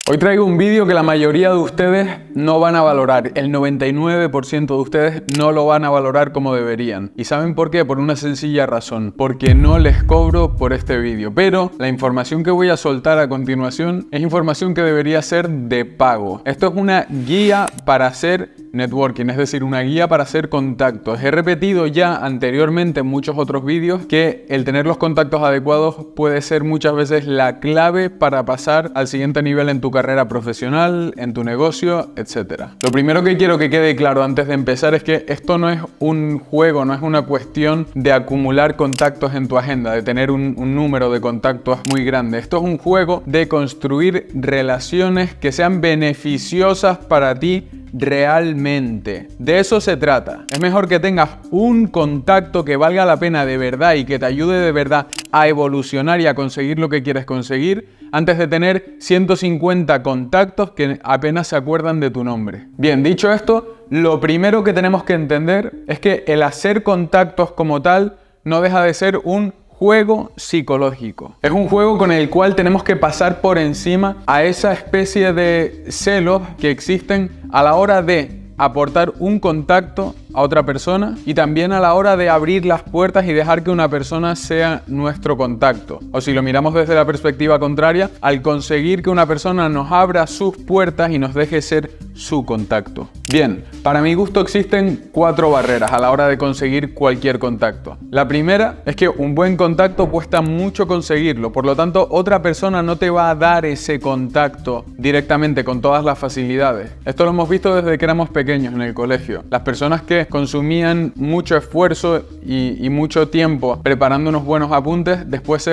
Hoy traigo un vídeo que la mayoría de ustedes no van a valorar. El 99% de ustedes no lo van a valorar como deberían. ¿Y saben por qué? Por una sencilla razón. Porque no les cobro por este vídeo. Pero la información que voy a soltar a continuación es información que debería ser de pago. Esto es una guía para hacer networking, es decir, una guía para hacer contactos. He repetido ya anteriormente en muchos otros vídeos que el tener los contactos adecuados puede ser muchas veces la clave para pasar al siguiente nivel en tu carrera profesional, en tu negocio, etc. Lo primero que quiero que quede claro antes de empezar es que esto no es un juego, no es una cuestión de acumular contactos en tu agenda, de tener un número de contactos muy grande. Esto es un juego de construir relaciones que sean beneficiosas para ti realmente. De eso se trata. Es mejor que tengas un contacto que valga la pena de verdad y que te ayude de verdad a evolucionar y a conseguir lo que quieres conseguir, antes de tener 150 contactos que apenas se acuerdan de tu nombre. Bien, dicho esto, lo primero que tenemos que entender es que el hacer contactos como tal no deja de ser un juego psicológico. Es un juego con el cual tenemos que pasar por encima a esa especie de celos que existen a la hora de aportar un contacto a otra persona y también a la hora de abrir las puertas y dejar que una persona sea nuestro contacto. O si lo miramos desde la perspectiva contraria, al conseguir que una persona nos abra sus puertas y nos deje ser su contacto. Bien, para mi gusto existen 4 barreras a la hora de conseguir cualquier contacto. La primera es que un buen contacto cuesta mucho conseguirlo, por lo tanto otra persona no te va a dar ese contacto directamente con todas las facilidades. Esto lo hemos visto desde que éramos pequeños en el colegio. Las personas que consumían mucho esfuerzo y mucho tiempo preparando unos buenos apuntes, después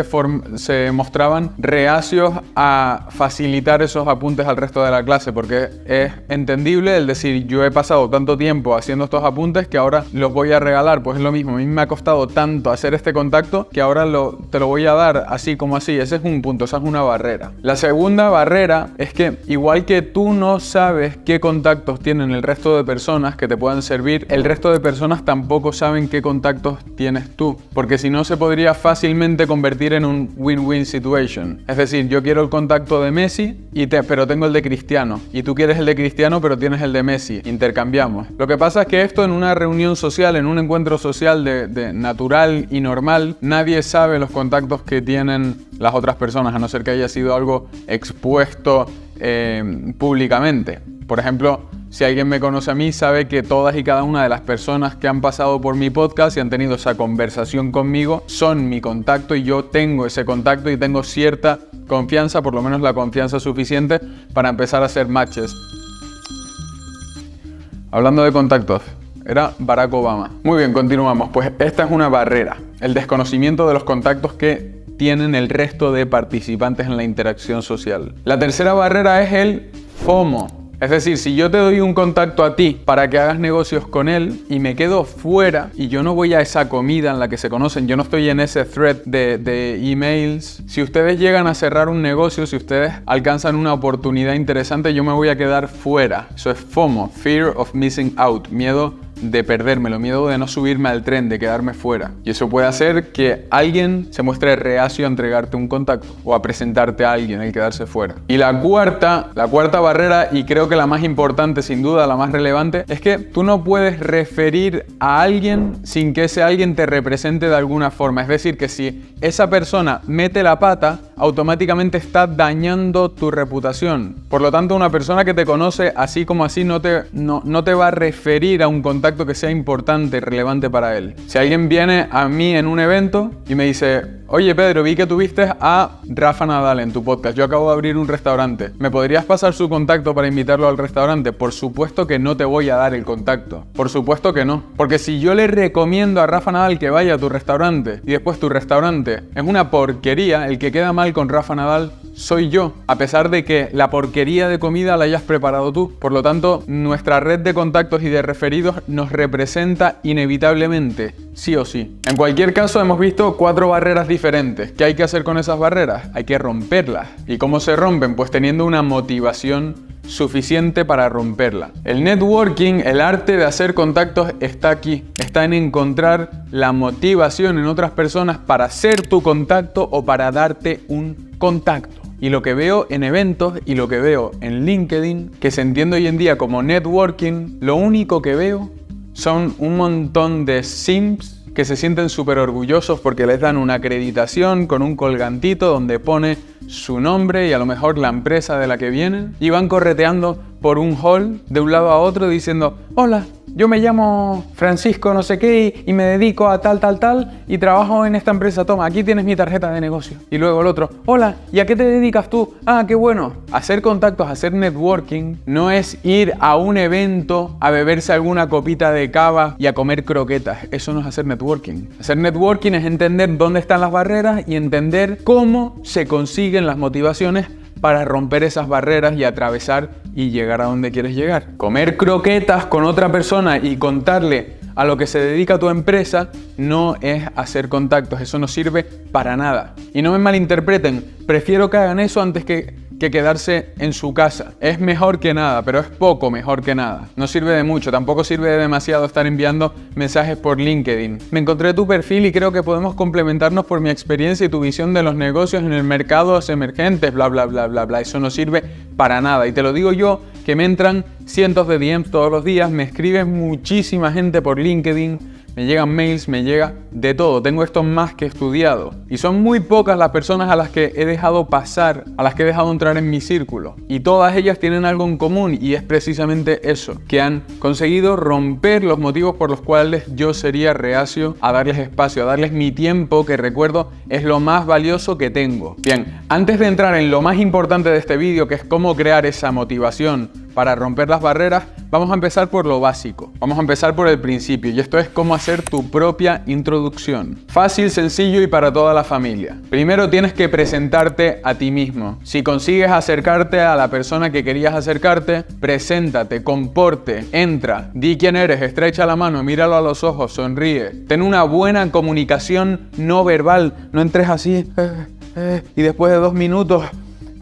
se mostraban reacios a facilitar esos apuntes al resto de la clase, porque es entendible el decir, yo he pasado tanto tiempo haciendo estos apuntes que ahora los voy a regalar. Pues es lo mismo, a mí me ha costado tanto hacer este contacto que ahora te lo voy a dar así como así. Ese es un punto, esa es una barrera. La segunda barrera es que igual que tú no sabes qué contactos tienen el resto de personas que te puedan servir, el resto de personas tampoco saben qué contactos tienes tú, porque si no se podría fácilmente convertir en un win-win situation. Es decir, yo quiero el contacto de Messi pero tengo el de Cristiano, y tú quieres el de Cristiano pero tienes el de Messi. Intercambiamos. Lo que pasa es que esto en una reunión social, en un encuentro social de natural y normal, nadie sabe los contactos que tienen las otras personas, a no ser que haya sido algo expuesto públicamente. Por ejemplo, si alguien me conoce a mí, sabe que todas y cada una de las personas que han pasado por mi podcast y han tenido esa conversación conmigo son mi contacto, y yo tengo ese contacto y tengo cierta confianza, por lo menos la confianza suficiente para empezar a hacer matches. Hablando de contactos, era Barack Obama. Muy bien, continuamos. Pues esta es una barrera, el desconocimiento de los contactos que tienen el resto de participantes en la interacción social. La tercera barrera es el FOMO. Es decir, si yo te doy un contacto a ti para que hagas negocios con él y me quedo fuera y yo no voy a esa comida en la que se conocen, yo no estoy en ese thread de emails, si ustedes llegan a cerrar un negocio, si ustedes alcanzan una oportunidad interesante, yo me voy a quedar fuera. Eso es FOMO, Fear of Missing Out, miedo de perdérmelo, miedo de no subirme al tren, de quedarme fuera. Y eso puede hacer que alguien se muestre reacio a entregarte un contacto o a presentarte a alguien, el quedarse fuera. Y la cuarta barrera, y creo que la más importante, sin duda la más relevante, es que tú no puedes referir a alguien sin que ese alguien te represente de alguna forma. Es decir, que si esa persona mete la pata, automáticamente está dañando tu reputación. Por lo tanto, una persona que te conoce así como así no te va a referir a un contacto que sea importante, relevante para él. Si alguien viene a mí en un evento y me dice, oye Pedro, vi que tuviste a Rafa Nadal en tu podcast, yo acabo de abrir un restaurante, ¿me podrías pasar su contacto para invitarlo al restaurante? Por supuesto que no te voy a dar el contacto, por supuesto que no, porque si yo le recomiendo a Rafa Nadal que vaya a tu restaurante y después tu restaurante es una porquería, el que queda mal con Rafa Nadal soy yo, a pesar de que la porquería de comida la hayas preparado tú. Por lo tanto, nuestra red de contactos y de referidos nos representa inevitablemente, sí o sí. En cualquier caso, hemos visto 4 barreras diferentes. ¿Qué hay que hacer con esas barreras? Hay que romperlas. ¿Y cómo se rompen? Pues teniendo una motivación suficiente para romperla. El networking, el arte de hacer contactos, está aquí. Está en encontrar la motivación en otras personas para ser tu contacto o para darte un contacto. Y lo que veo en eventos y lo que veo en LinkedIn, que se entiende hoy en día como networking, lo único que veo son un montón de simps que se sienten súper orgullosos porque les dan una acreditación con un colgantito donde pone su nombre y a lo mejor la empresa de la que vienen, y van correteando por un hall de un lado a otro diciendo: hola, yo me llamo Francisco no sé qué y me dedico a tal y trabajo en esta empresa, toma, aquí tienes mi tarjeta de negocio. Y luego el otro: hola, ¿y a qué te dedicas tú? Ah, qué bueno. Hacer contactos, hacer networking no es ir a un evento a beberse alguna copita de cava y a comer croquetas. Eso no es hacer networking. Hacer networking es entender dónde están las barreras y entender cómo se consiguen las motivaciones para romper esas barreras y atravesar y llegar a donde quieres llegar. Comer croquetas con otra persona y contarle a lo que se dedica tu empresa no es hacer contactos, eso no sirve para nada. Y no me malinterpreten, prefiero que hagan eso antes que quedarse en su casa. Es mejor que nada, pero es poco mejor que nada. No sirve de mucho, tampoco sirve de demasiado estar enviando mensajes por LinkedIn. Me encontré tu perfil y creo que podemos complementarnos por mi experiencia y tu visión de los negocios en el mercado emergentes, bla, bla, bla, bla, bla. Eso no sirve para nada. Y te lo digo yo, que me entran cientos de DMs todos los días, me escribe muchísima gente por LinkedIn, me llegan mails, me llega de todo. Tengo esto más que estudiado. Y son muy pocas las personas a las que he dejado pasar, a las que he dejado entrar en mi círculo. Y todas ellas tienen algo en común y es precisamente eso, que han conseguido romper los motivos por los cuales yo sería reacio a darles espacio, a darles mi tiempo, que recuerdo es lo más valioso que tengo. Bien, antes de entrar en lo más importante de este vídeo, que es cómo crear esa motivación para romper las barreras, vamos a empezar por lo básico. Vamos a empezar por el principio y esto es cómo hacer tu propia introducción. Fácil, sencillo y para toda la familia. Primero tienes que presentarte a ti mismo. Si consigues acercarte a la persona que querías acercarte, preséntate, comporte, entra, di quién eres, estrecha la mano, míralo a los ojos, sonríe. Ten una buena comunicación no verbal. No entres así y después de 2 minutos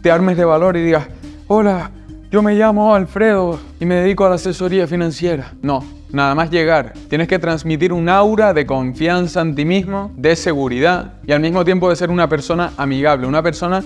te armes de valor y digas: hola, yo me llamo Alfredo y me dedico a la asesoría financiera. No, nada más llegar. Tienes que transmitir un aura de confianza en ti mismo, de seguridad y al mismo tiempo de ser una persona amigable, una persona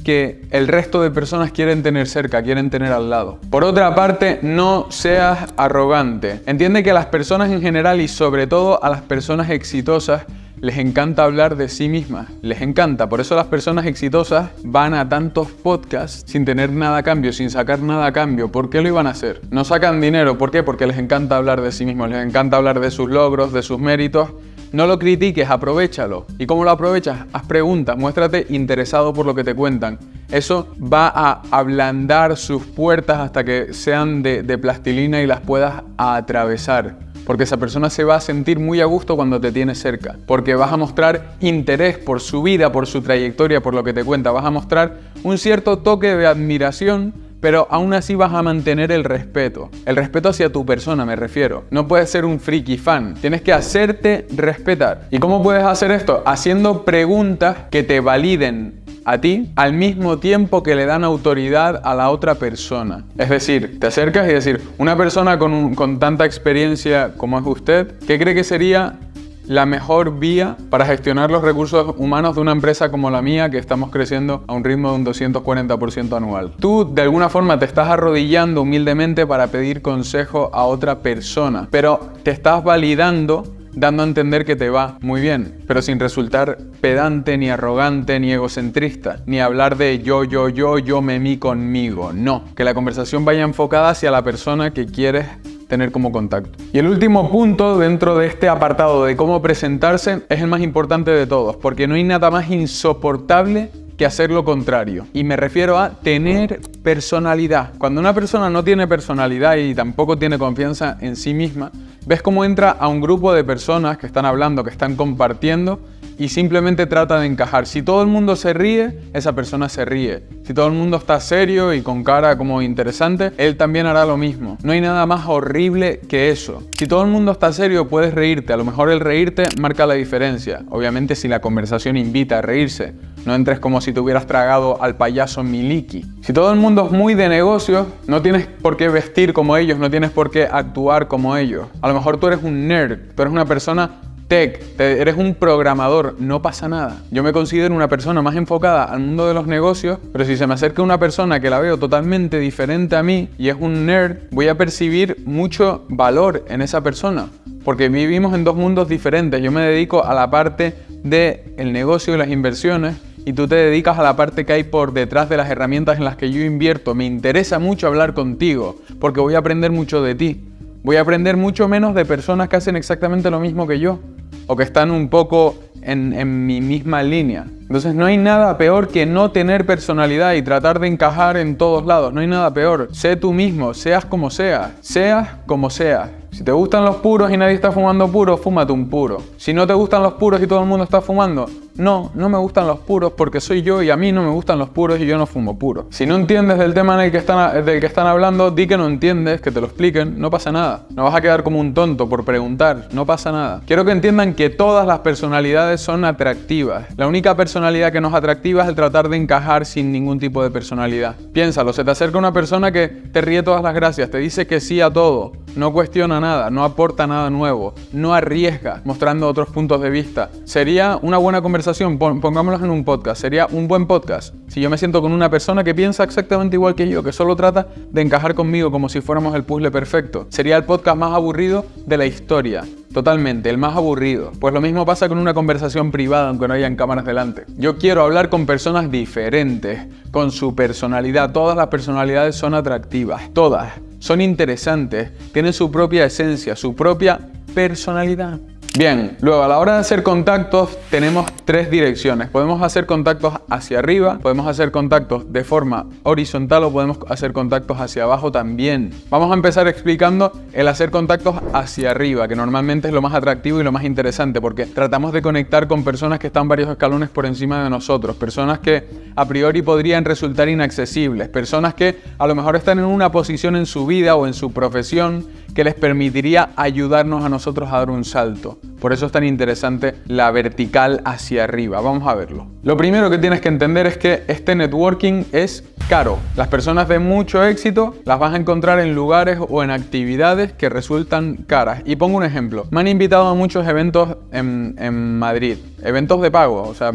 que el resto de personas quieren tener cerca, quieren tener al lado. Por otra parte, no seas arrogante. Entiende que a las personas en general y sobre todo a las personas exitosas les encanta hablar de sí mismas, les encanta. Por eso las personas exitosas van a tantos podcasts sin tener nada a cambio, sin sacar nada a cambio. ¿Por qué lo iban a hacer? No sacan dinero. ¿Por qué? Porque les encanta hablar de sí mismos, les encanta hablar de sus logros, de sus méritos. No lo critiques, aprovéchalo. ¿Y cómo lo aprovechas? Haz preguntas, muéstrate interesado por lo que te cuentan. Eso va a ablandar sus puertas hasta que sean de plastilina y las puedas atravesar. Porque esa persona se va a sentir muy a gusto cuando te tiene cerca. Porque vas a mostrar interés por su vida, por su trayectoria, por lo que te cuenta. Vas a mostrar un cierto toque de admiración, pero aún así vas a mantener el respeto. El respeto hacia tu persona, me refiero. No puedes ser un friki fan. Tienes que hacerte respetar. ¿Y cómo puedes hacer esto? Haciendo preguntas que te validen a ti al mismo tiempo que le dan autoridad a la otra persona. Es decir, te acercas y decir: una persona con tanta experiencia como es usted, ¿qué cree que sería la mejor vía para gestionar los recursos humanos de una empresa como la mía, que estamos creciendo a un ritmo de un 240% anual? Tú de alguna forma te estás arrodillando humildemente para pedir consejo a otra persona, pero te estás validando, dando a entender que te va muy bien, pero sin resultar pedante, ni arrogante, ni egocentrista, ni hablar de yo me mí conmigo. No, que la conversación vaya enfocada hacia la persona que quieres tener como contacto. Y el último punto dentro de este apartado de cómo presentarse es el más importante de todos, porque no hay nada más insoportable que hacer lo contrario. Y me refiero a tener personalidad. Cuando una persona no tiene personalidad y tampoco tiene confianza en sí misma, ves cómo entra a un grupo de personas que están hablando, que están compartiendo y simplemente trata de encajar. Si todo el mundo se ríe, esa persona se ríe. Si todo el mundo está serio y con cara como interesante, él también hará lo mismo. No hay nada más horrible que eso. Si todo el mundo está serio, puedes reírte. A lo mejor el reírte marca la diferencia. Obviamente si la conversación invita a reírse. No entres como si te hubieras tragado al payaso Miliki. Si todo el mundo es muy de negocios, no tienes por qué vestir como ellos, no tienes por qué actuar como ellos. A lo mejor tú eres un nerd, tú eres una persona eres un programador, no pasa nada. Yo me considero una persona más enfocada al mundo de los negocios, pero si se me acerca una persona que la veo totalmente diferente a mí y es un nerd, voy a percibir mucho valor en esa persona, porque vivimos en dos mundos diferentes. Yo me dedico a la parte del negocio y las inversiones, y tú te dedicas a la parte que hay por detrás de las herramientas en las que yo invierto. Me interesa mucho hablar contigo, porque voy a aprender mucho de ti. Voy a aprender mucho menos de personas que hacen exactamente lo mismo que yo, o que están un poco en mi misma línea. Entonces no hay nada peor que no tener personalidad y tratar de encajar en todos lados. No hay nada peor. Sé tú mismo, seas como seas. Seas como seas. Si te gustan los puros y nadie está fumando puros, fúmate un puro. Si no te gustan los puros y todo el mundo está fumando, no me gustan los puros porque soy yo y a mí no me gustan los puros y yo no fumo puro. Si no entiendes del tema del que están hablando, di que no entiendes, que te lo expliquen, no pasa nada. No vas a quedar como un tonto por preguntar, no pasa nada. Quiero que entiendan que todas las personalidades son atractivas. La única personalidad que no es atractiva es el tratar de encajar sin ningún tipo de personalidad. Piénsalo, se te acerca una persona que te ríe todas las gracias, te dice que sí a todo, no cuestiona nada, no aporta nada nuevo, no arriesga mostrando otros puntos de vista. Sería una buena conversación, pongámoslo en un podcast, sería un buen podcast si yo me siento con una persona que piensa exactamente igual que yo, que solo trata de encajar conmigo como si fuéramos el puzzle perfecto. Sería el podcast más aburrido de la historia. Totalmente, el más aburrido. Pues lo mismo pasa con una conversación privada, aunque no hayan cámaras delante. Yo quiero hablar con personas diferentes, con su personalidad. Todas las personalidades son atractivas, todas. Son interesantes, tienen su propia esencia, su propia personalidad. Bien, luego a la hora de hacer contactos tenemos tres direcciones. Podemos hacer contactos hacia arriba, podemos hacer contactos de forma horizontal o podemos hacer contactos hacia abajo también. Vamos a empezar explicando el hacer contactos hacia arriba, que normalmente es lo más atractivo y lo más interesante, porque tratamos de conectar con personas que están varios escalones por encima de nosotros, personas que a priori podrían resultar inaccesibles, personas que a lo mejor están en una posición en su vida o en su profesión que les permitiría ayudarnos a nosotros a dar un salto. Por eso es tan interesante la vertical hacia arriba. Vamos a verlo. Lo primero que tienes que entender es que este networking es caro. Las personas de mucho éxito las vas a encontrar en lugares o en actividades que resultan caras. Y pongo un ejemplo. Me han invitado a muchos eventos en Madrid. Eventos de pago, o sea,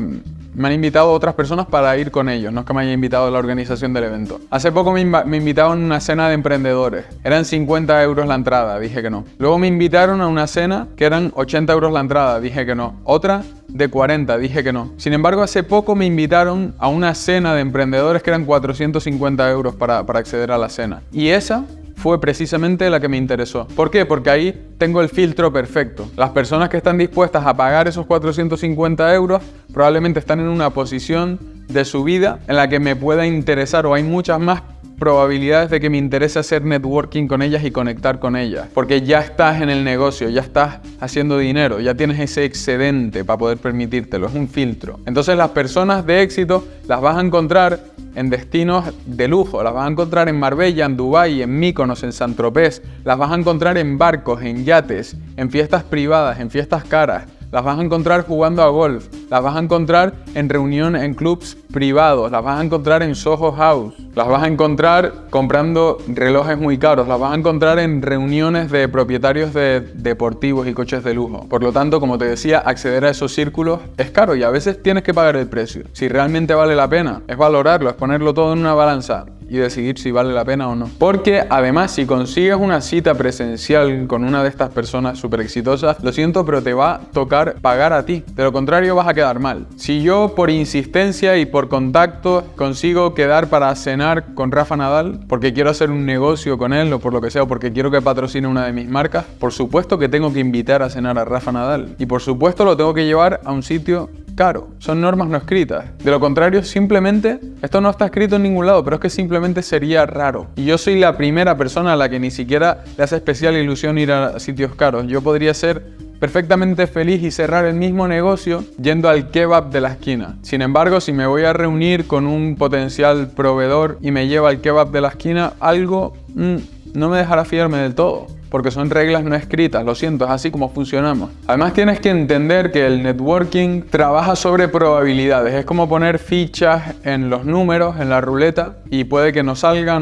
me han invitado otras personas para ir con ellos, no es que me haya invitado a la organización del evento. Hace poco me invitaron a una cena de emprendedores. Eran 50 euros la entrada, dije que no. Luego me invitaron a una cena que eran 80 euros la entrada, dije que no. Otra de 40, dije que no. Sin embargo, hace poco me invitaron a una cena de emprendedores que eran 450 euros para acceder a la cena. Y esa fue precisamente la que me interesó. ¿Por qué? Porque ahí tengo el filtro perfecto. Las personas que están dispuestas a pagar esos 450 euros probablemente están en una posición de su vida en la que me pueda interesar, o hay muchas más probabilidades de que me interese hacer networking con ellas y conectar con ellas, porque ya estás en el negocio, ya estás haciendo dinero, ya tienes ese excedente para poder permitírtelo, es un filtro. Entonces las personas de éxito las vas a encontrar en destinos de lujo, las vas a encontrar en Marbella, en Dubái, en Mykonos, en Saint-Tropez, las vas a encontrar en barcos, en yates, en fiestas privadas, en fiestas caras. Las vas a encontrar jugando a golf, las vas a encontrar en reunión en clubs privados, las vas a encontrar en Soho House, las vas a encontrar comprando relojes muy caros, las vas a encontrar en reuniones de propietarios de deportivos y coches de lujo. Por lo tanto, como te decía, acceder a esos círculos es caro y a veces tienes que pagar el precio. Si realmente vale la pena, es valorarlo, es ponerlo todo en una balanza y decidir si vale la pena o no. Porque además, si consigues una cita presencial con una de estas personas súper exitosas, lo siento, pero te va a tocar pagar a ti. De lo contrario, vas a quedar mal. Si yo por insistencia y por contacto consigo quedar para cenar con Rafa Nadal, porque quiero hacer un negocio con él o por lo que sea, o porque quiero que patrocine una de mis marcas, por supuesto que tengo que invitar a cenar a Rafa Nadal. Y por supuesto lo tengo que llevar a un sitio caro. Son normas no escritas. De lo contrario, simplemente, esto no está escrito en ningún lado, pero es que simplemente sería raro. Y yo soy la primera persona a la que ni siquiera le hace especial ilusión ir a sitios caros. Yo podría ser perfectamente feliz y cerrar el mismo negocio yendo al kebab de la esquina. Sin embargo, si me voy a reunir con un potencial proveedor y me lleva al kebab de la esquina, algo no me dejará fiarme del todo. porque son reglas no escritas, lo siento, es así como funcionamos. Además tienes que entender que el networking trabaja sobre probabilidades, es como poner fichas en los números, en la ruleta, y puede que no salga,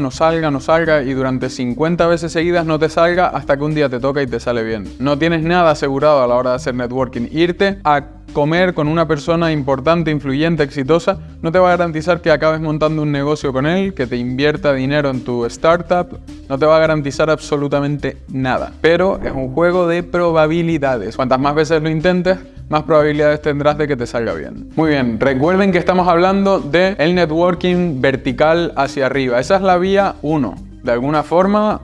y durante 50 veces seguidas no te salga hasta que un día te toca y te sale bien. No tienes nada asegurado a la hora de hacer networking. Irte a comer con una persona importante, influyente, exitosa, no te va a garantizar que acabes montando un negocio con él, que te invierta dinero en tu startup, no te va a garantizar absolutamente nada. Pero es un juego de probabilidades. Cuantas más veces lo intentes, más probabilidades tendrás de que te salga bien. Muy bien, recuerden que estamos hablando de el networking vertical hacia arriba. Esa es la vía 1. De alguna forma,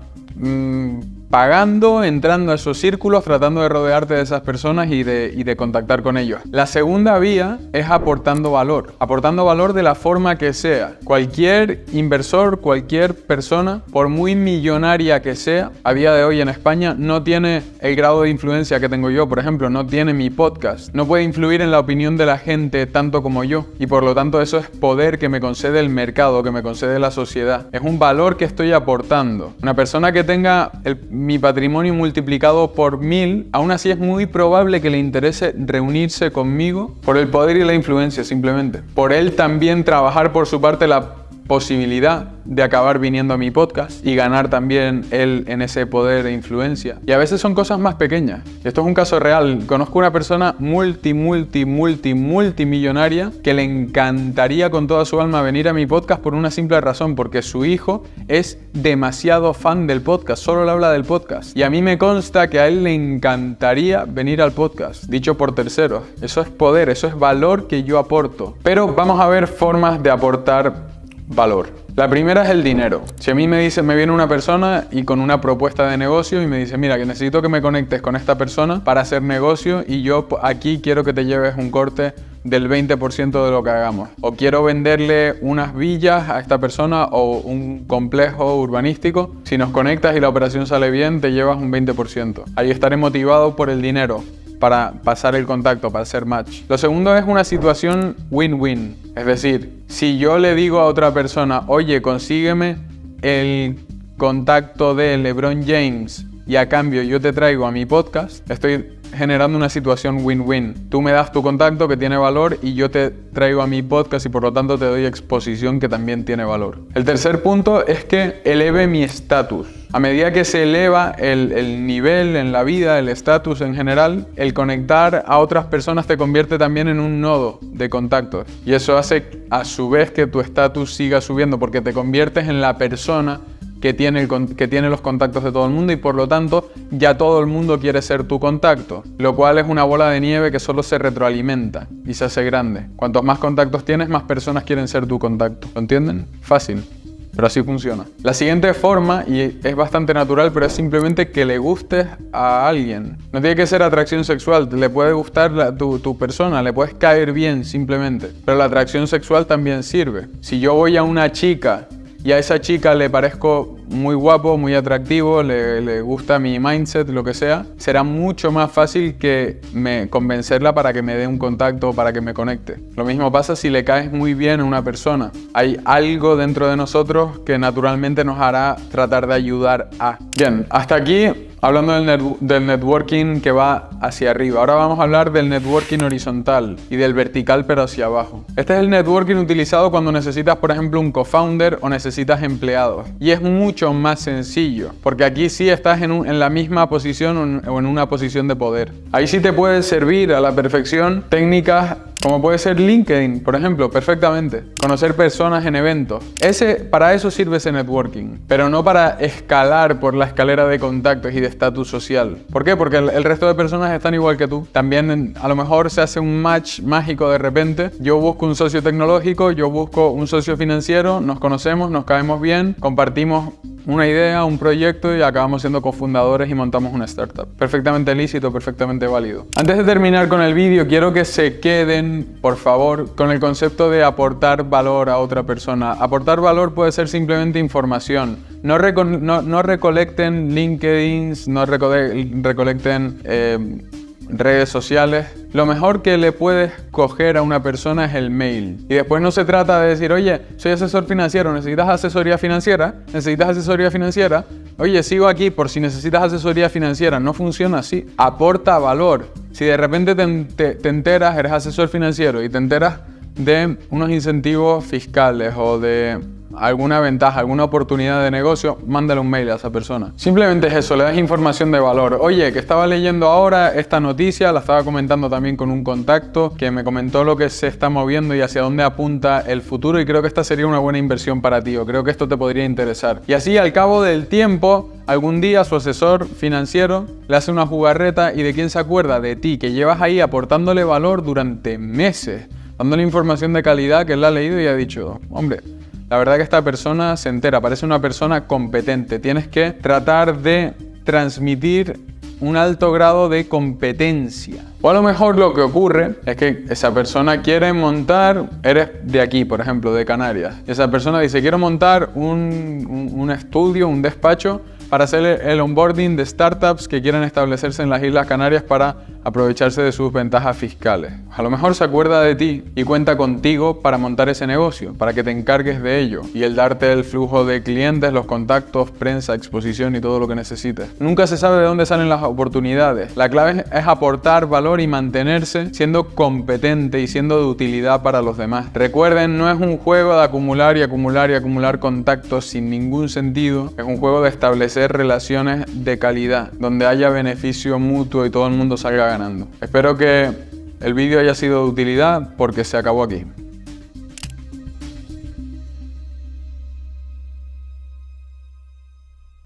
pagando, entrando a esos círculos, tratando de rodearte de esas personas y de contactar con ellos. La segunda vía es aportando valor de la forma que sea. Cualquier inversor, cualquier persona, por muy millonaria que sea, a día de hoy en España no tiene el grado de influencia que tengo yo. Por ejemplo, no tiene mi podcast, no puede influir en la opinión de la gente tanto como yo, y por lo tanto eso es poder que me concede el mercado, que me concede la sociedad. Es un valor que estoy aportando. Una persona que tenga mi patrimonio multiplicado por 1000, aún así es muy probable que le interese reunirse conmigo por el poder y la influencia, simplemente. Por él también trabajar por su parte la posibilidad de acabar viniendo a mi podcast y ganar también él en ese poder e influencia. Y a veces son cosas más pequeñas. Esto es un caso real. Conozco una persona multimillonaria que le encantaría con toda su alma venir a mi podcast por una simple razón, porque su hijo es demasiado fan del podcast, solo le habla del podcast. Y a mí me consta que a él le encantaría venir al podcast, dicho por terceros. Eso es poder, eso es valor que yo aporto. Pero vamos a ver formas de aportar valor. La primera es el dinero. Si a mí me viene una persona y con una propuesta de negocio y me dice, mira, que necesito que me conectes con esta persona para hacer negocio y yo aquí quiero que te lleves un corte del 20% de lo que hagamos. O quiero venderle unas villas a esta persona o un complejo urbanístico. Si nos conectas y la operación sale bien, te llevas un 20%. Ahí estaré motivado por el dinero para pasar el contacto, para hacer match. Lo segundo es una situación win-win. Es decir, si yo le digo a otra persona, oye, consígueme el contacto de LeBron James y a cambio yo te traigo a mi podcast, estoy generando una situación win-win. Tú me das tu contacto que tiene valor y yo te traigo a mi podcast y por lo tanto te doy exposición que también tiene valor. El tercer punto es que eleve mi estatus. A medida que se eleva el nivel en la vida, el estatus en general, el conectar a otras personas te convierte también en un nodo de contactos. Y eso hace a su vez que tu estatus siga subiendo porque te conviertes en la persona que tiene los contactos de todo el mundo y por lo tanto ya todo el mundo quiere ser tu contacto, lo cual es una bola de nieve que solo se retroalimenta y se hace grande. Cuantos más contactos tienes, más personas quieren ser tu contacto. ¿Lo entienden? Fácil, pero así funciona. La siguiente forma, y es bastante natural, pero es simplemente que le gustes a alguien. No tiene que ser atracción sexual, le puede gustar tu persona, le puedes caer bien simplemente, pero la atracción sexual también sirve. Si yo voy a una chica y a esa chica le parezco muy guapo, muy atractivo, le gusta mi mindset, lo que sea, será mucho más fácil que convencerla para que me dé un contacto, para que me conecte. Lo mismo pasa si le caes muy bien a una persona. Hay algo dentro de nosotros que naturalmente nos hará tratar de ayudar a. Bien, hasta aquí hablando del networking que va hacia arriba. Ahora vamos a hablar del networking horizontal y del vertical pero hacia abajo. Este es el networking utilizado cuando necesitas, por ejemplo, un co-founder o necesitas empleados. Y es mucho más sencillo, porque aquí sí estás en la misma posición o en una posición de poder. Ahí sí te puede servir a la perfección técnicas como puede ser LinkedIn, por ejemplo, perfectamente. Conocer personas en eventos. Para eso sirve ese networking, pero no para escalar por la escalera de contactos y de estatus social. ¿Por qué? Porque el resto de personas están igual que tú. También a lo mejor se hace un match mágico de repente. Yo busco un socio tecnológico, yo busco un socio financiero, nos conocemos, nos caemos bien, compartimos una idea, un proyecto y acabamos siendo cofundadores y montamos una startup. Perfectamente lícito, perfectamente válido. Antes de terminar con el vídeo, quiero que se queden, por favor, con el concepto de aportar valor a otra persona. Aportar valor puede ser simplemente información. No recolecten LinkedIn, no recolecten redes sociales. Lo mejor que le puedes coger a una persona es el mail. Y después no se trata de decir, oye, soy asesor financiero, ¿necesitas asesoría financiera? Oye, sigo aquí por si necesitas asesoría financiera. No funciona así. Aporta valor. Si de repente te enteras, eres asesor financiero y te enteras de unos incentivos fiscales o de alguna ventaja, alguna oportunidad de negocio, mándale un mail a esa persona. Simplemente es eso, le das información de valor. Oye, que estaba leyendo ahora esta noticia, la estaba comentando también con un contacto que me comentó lo que se está moviendo y hacia dónde apunta el futuro, y creo que esta sería una buena inversión para ti, o creo que esto te podría interesar. Y así, al cabo del tiempo, algún día su asesor financiero le hace una jugarreta, y ¿de quién se acuerda? De ti, que llevas ahí aportándole valor durante meses, dándole información de calidad que él ha leído y ha dicho, hombre, la verdad que esta persona se entera, parece una persona competente. Tienes que tratar de transmitir un alto grado de competencia. O a lo mejor lo que ocurre es que esa persona quiere montar, eres de aquí, por ejemplo, de Canarias. Esa persona dice, quiero montar un estudio, un despacho para hacer el onboarding de startups que quieran establecerse en las Islas Canarias para aprovecharse de sus ventajas fiscales. A lo mejor se acuerda de ti y cuenta contigo para montar ese negocio, para que te encargues de ello y el darte el flujo de clientes, los contactos, prensa, exposición y todo lo que necesites. Nunca se sabe de dónde salen las oportunidades. La clave es aportar valor y mantenerse siendo competente y siendo de utilidad para los demás. Recuerden, no es un juego de acumular y acumular y acumular contactos sin ningún sentido. Es un juego de establecer relaciones de calidad, donde haya beneficio mutuo y todo el mundo salga ganando. Espero que el vídeo haya sido de utilidad, porque se acabó aquí.